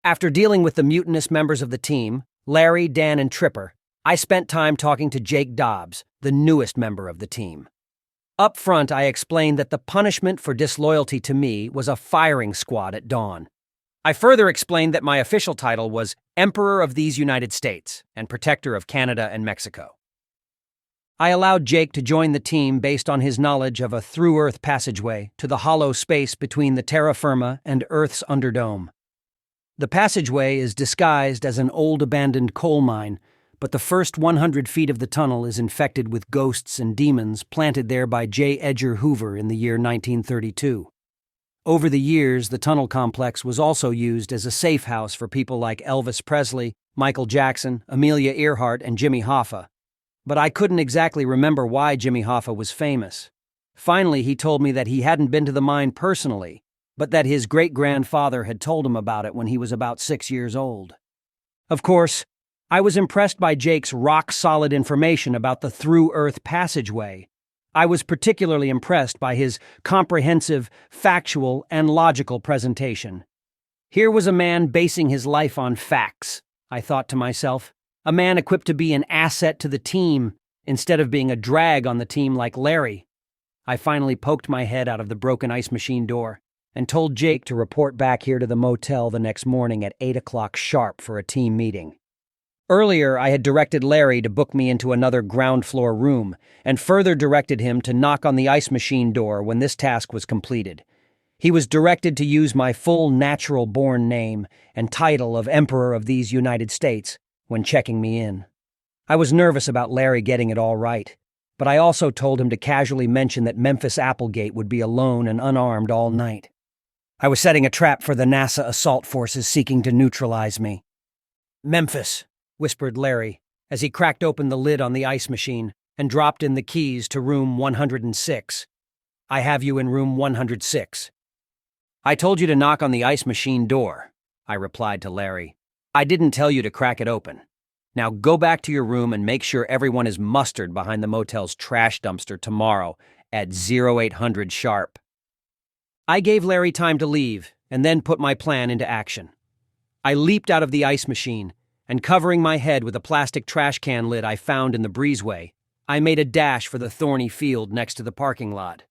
After dealing with the mutinous members of the team, Larry, Dan, and Tripper, I spent time talking to Jake Dobbs, the newest member of the team. Up front, I explained that the punishment for disloyalty to me was a firing squad at dawn. I further explained that my official title was Emperor of these United States and Protector of Canada and Mexico. I allowed Jake to join the team based on his knowledge of a through-Earth passageway to the hollow space between the terra firma and Earth's underdome. The passageway is disguised as an old abandoned coal mine, but the first 100 feet of the tunnel is infected with ghosts and demons planted there by J. Edgar Hoover in the year 1932. Over the years, the tunnel complex was also used as a safe house for people like Elvis Presley, Michael Jackson, Amelia Earhart, and Jimmy Hoffa. But I couldn't exactly remember why Jimmy Hoffa was famous. Finally, he told me that he hadn't been to the mine personally, but that his great-grandfather had told him about it when he was about 6 years old. Of course, I was impressed by Jake's rock-solid information about the through-Earth passageway. I was particularly impressed by his comprehensive, factual, and logical presentation. Here was a man basing his life on facts, I thought to myself. A man equipped to be an asset to the team, instead of being a drag on the team like Larry. I finally poked my head out of the broken ice machine door and told Jake to report back here to the motel the next morning at 8 o'clock sharp for a team meeting. Earlier, I had directed Larry to book me into another ground-floor room, and further directed him to knock on the ice machine door when this task was completed. He was directed to use my full natural-born name and title of Emperor of these United States when checking me in. I was nervous about Larry getting it all right, but I also told him to casually mention that Memphis Applegate would be alone and unarmed all night. I was setting a trap for the NASA assault forces seeking to neutralize me. "Memphis," whispered Larry, as he cracked open the lid on the ice machine and dropped in the keys to room 106. "I have you in room 106. "I told you to knock on the ice machine door," I replied to Larry. "I didn't tell you to crack it open. Now go back to your room and make sure everyone is mustered behind the motel's trash dumpster tomorrow at 0800 sharp." I gave Larry time to leave and then put my plan into action. I leaped out of the ice machine, and covering my head with a plastic trash can lid I found in the breezeway, I made a dash for the thorny field next to the parking lot.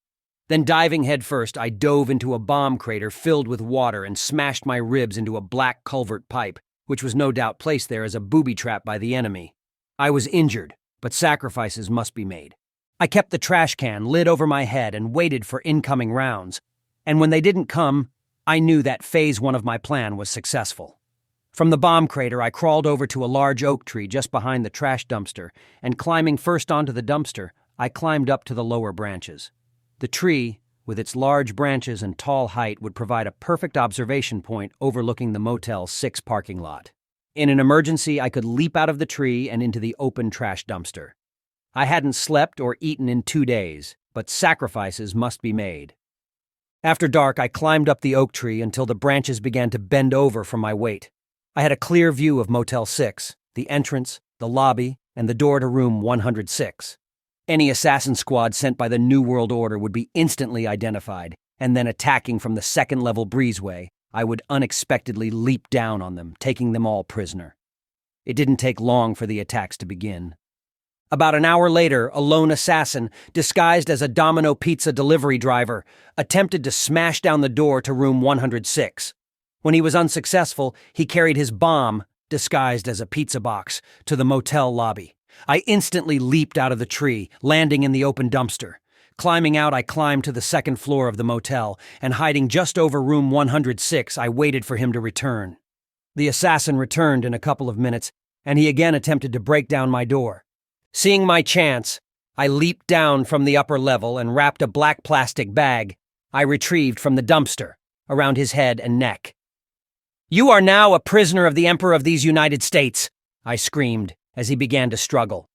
Then diving headfirst, I dove into a bomb crater filled with water and smashed my ribs into a black culvert pipe, which was no doubt placed there as a booby trap by the enemy. I was injured, but sacrifices must be made. I kept the trash can lid over my head and waited for incoming rounds, and when they didn't come, I knew that phase 1 of my plan was successful. From the bomb crater, I crawled over to a large oak tree just behind the trash dumpster, and climbing first onto the dumpster, I climbed up to the lower branches. The tree, with its large branches and tall height, would provide a perfect observation point overlooking the Motel 6 parking lot. In an emergency, I could leap out of the tree and into the open trash dumpster. I hadn't slept or eaten in 2 days, but sacrifices must be made. After dark, I climbed up the oak tree until the branches began to bend over from my weight. I had a clear view of Motel 6, the entrance, the lobby, and the door to room 106. Any assassin squad sent by the New World Order would be instantly identified, and then attacking from the second-level breezeway, I would unexpectedly leap down on them, taking them all prisoner. It didn't take long for the attacks to begin. About an hour later, a lone assassin, disguised as a Domino Pizza delivery driver, attempted to smash down the door to room 106. When he was unsuccessful, he carried his bomb, disguised as a pizza box, to the motel lobby. I instantly leaped out of the tree, landing in the open dumpster. Climbing out, I climbed to the second floor of the motel, and hiding just over room 106, I waited for him to return. The assassin returned in a couple of minutes, and he again attempted to break down my door. Seeing my chance, I leaped down from the upper level and wrapped a black plastic bag I retrieved from the dumpster around his head and neck. "You are now a prisoner of the Emperor of these United States," I screamed as he began to struggle.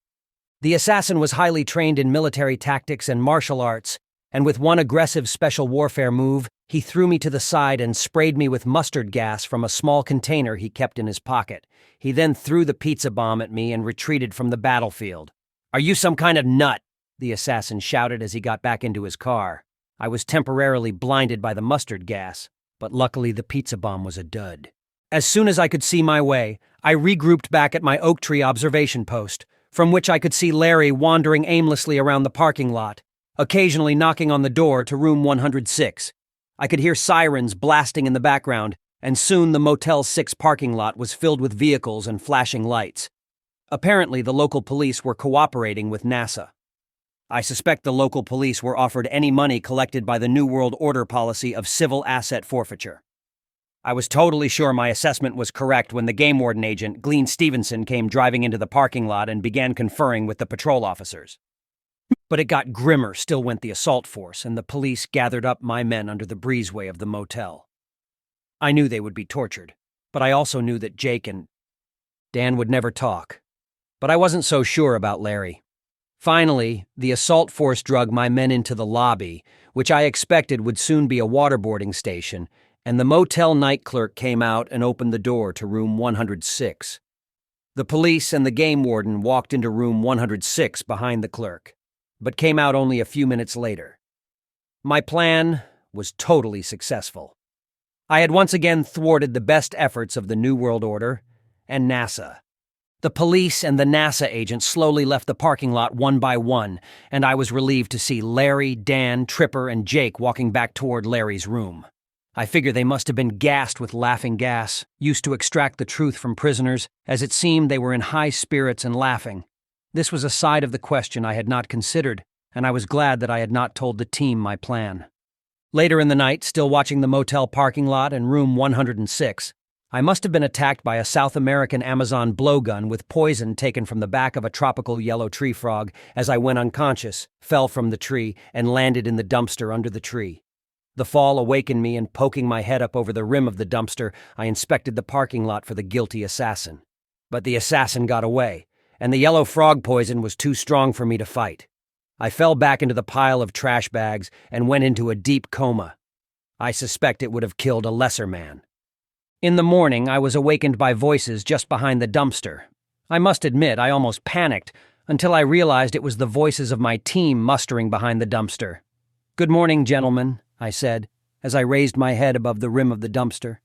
The assassin was highly trained in military tactics and martial arts, and with one aggressive special warfare move, he threw me to the side and sprayed me with mustard gas from a small container he kept in his pocket. He then threw the pizza bomb at me and retreated from the battlefield. "Are you some kind of nut?" the assassin shouted as he got back into his car. I was temporarily blinded by the mustard gas, but luckily the pizza bomb was a dud. As soon as I could see my way, I regrouped back at my oak tree observation post, from which I could see Larry wandering aimlessly around the parking lot, occasionally knocking on the door to room 106. I could hear sirens blasting in the background, and soon the Motel 6 parking lot was filled with vehicles and flashing lights. Apparently, the local police were cooperating with NASA. I suspect the local police were offered any money collected by the New World Order policy of civil asset forfeiture. I was totally sure my assessment was correct when the game warden agent, Glenn Stevenson, came driving into the parking lot and began conferring with the patrol officers. But it got grimmer, still went the assault force, and the police gathered up my men under the breezeway of the motel. I knew they would be tortured, but I also knew that Jake and Dan would never talk. But I wasn't so sure about Larry. Finally, the assault force drug my men into the lobby, which I expected would soon be a waterboarding station, and the motel night clerk came out and opened the door to room 106. The police and the game warden walked into room 106 behind the clerk, but came out only a few minutes later. My plan was totally successful. I had once again thwarted the best efforts of the New World Order and NASA. The police and the NASA agents slowly left the parking lot one by one, and I was relieved to see Larry, Dan, Tripper, and Jake walking back toward Larry's room. I figure they must have been gassed with laughing gas, used to extract the truth from prisoners, as it seemed they were in high spirits and laughing. This was a side of the question I had not considered, and I was glad that I had not told the team my plan. Later in the night, still watching the motel parking lot and room 106, I must have been attacked by a South American Amazon blowgun with poison taken from the back of a tropical yellow tree frog as I went unconscious, fell from the tree, and landed in the dumpster under the tree. The fall awakened me, and poking my head up over the rim of the dumpster, I inspected the parking lot for the guilty assassin. But the assassin got away, and the yellow frog poison was too strong for me to fight. I fell back into the pile of trash bags and went into a deep coma. I suspect it would have killed a lesser man. In the morning, I was awakened by voices just behind the dumpster. I must admit, I almost panicked until I realized it was the voices of my team mustering behind the dumpster. "Good morning, gentlemen," I said, as I raised my head above the rim of the dumpster.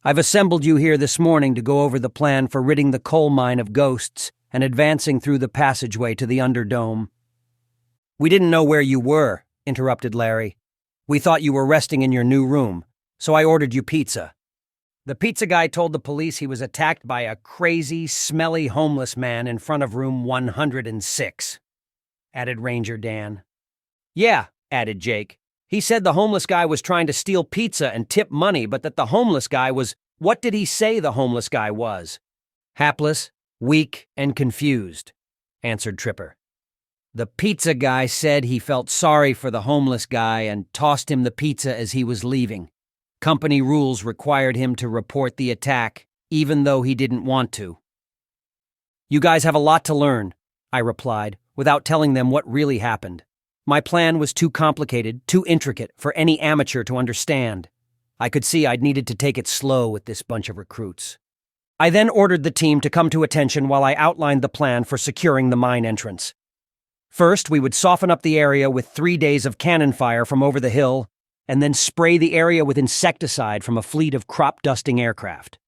"I've assembled you here this morning to go over the plan for ridding the coal mine of ghosts and advancing through the passageway to the Underdome." "We didn't know where you were," interrupted Larry. "We thought you were resting in your new room, so I ordered you pizza." "The pizza guy told the police he was attacked by a crazy, smelly homeless man in front of room 106, added Ranger Dan. "Yeah," added Jake. "He said the homeless guy was trying to steal pizza and tip money, but that the homeless guy was—" "What did he say the homeless guy was?" "Hapless, weak, and confused," answered Tripper. "The pizza guy said he felt sorry for the homeless guy and tossed him the pizza as he was leaving. Company rules required him to report the attack, even though he didn't want to." "You guys have a lot to learn," I replied, without telling them what really happened. My plan was too complicated, too intricate for any amateur to understand. I could see I'd needed to take it slow with this bunch of recruits. I then ordered the team to come to attention while I outlined the plan for securing the mine entrance. First, we would soften up the area with 3 days of cannon fire from over the hill, and then spray the area with insecticide from a fleet of crop-dusting aircraft.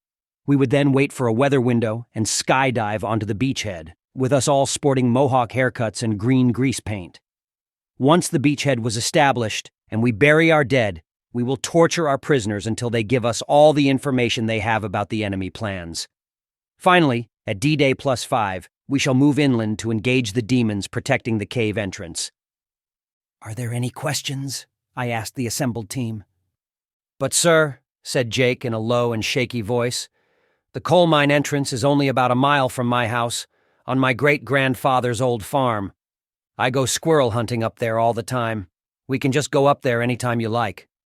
We would then wait for a weather window and skydive onto the beachhead, with us all sporting mohawk haircuts and green grease paint. Once the beachhead was established and we bury our dead, we will torture our prisoners until they give us all the information they have about the enemy plans. Finally, at D-Day +5, we shall move inland to engage the demons protecting the cave entrance. "Are there any questions?" I asked the assembled team. "But sir," said Jake in a low and shaky voice, "the coal mine entrance is only about a mile from my house, on my great-grandfather's old farm. I go squirrel hunting up there all the time. We can just go up there anytime you like."